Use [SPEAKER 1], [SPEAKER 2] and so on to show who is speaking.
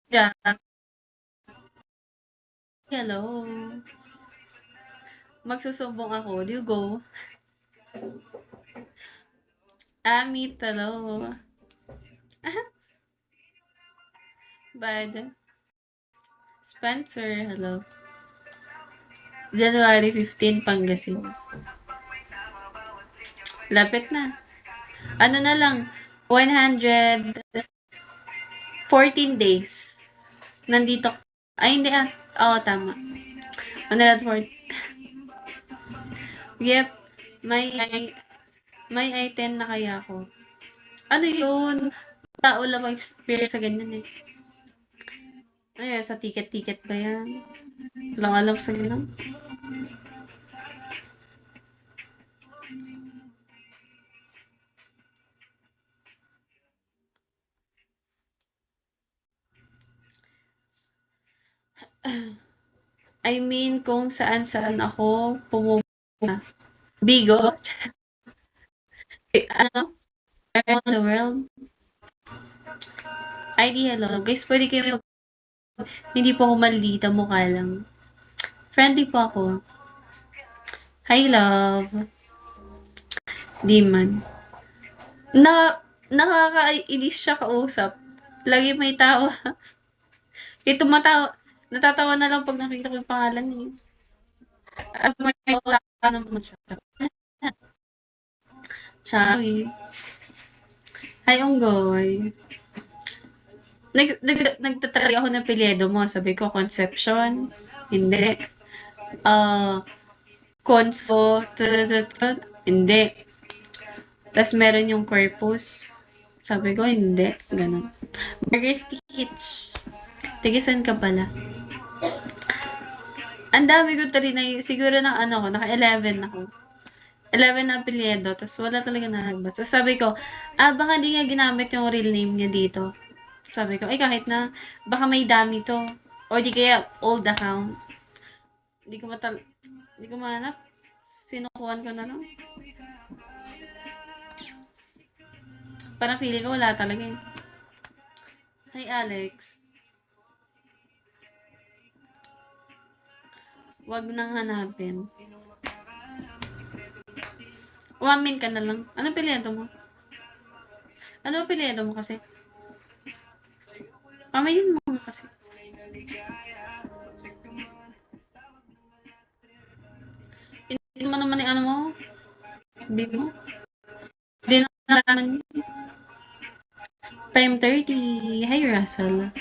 [SPEAKER 1] Yeah. Hello. Magsusumbong ako. Do you go? Amit, hello. Bad. Spencer, hello. January 15, Pangasinan. Lapit na. Ano na lang, 114 days. Nandito. Ay, hindi ah. Oo, tama. 140. Yep. May item na kaya ako. Ano yun? Tao lang mag-experience sa ganyan eh. Ay, sa ticket-ticket ba yan? Walang alam sa ganyan. I mean, kung saan-saan ako pumupunta. Bigo. Ano? Around the world. ID, hello. Guys, pwede kayo hindi po ako malita, mukha lang. Friendly po ako. Hi, love. Di man. Nakakainis siya kausap. Lagi may tawa. Natatawa na lang pag nakita ko yung pangalan niya. At may tawa naman siya. Sorry. Hi, Unggoy. Nagtatry ako ng apelyido mo. Sabi ko, Concepcion. Hindi. Conso. Hindi. Tapos meron yung corpus. Sabi ko, hindi. Ganun. Mary Stitch. Tigisan ka pala. Ang dami ko na siguro ng ano ko, naka-11 ako. 11 na apelyido, tapos wala talaga nalagpas. So sabi ko, baka hindi nga ginamit yung real name niya dito. Sabi ko, kahit na, baka may dami to. O di kaya, old account. Hindi ko mahanap. Sinukuhan ko na lang. Parang feeling ko wala talaga eh. Hi, Alex. Wag nang hanapin. Umamin ka na lang. Ano apelyido mo? Ano apelyido mo kasi? Pamayin mo nga kasi. Hindi mo naman yung ano mo. Hindi mo. Hindi na naman. Prime 30. Hi, Russell.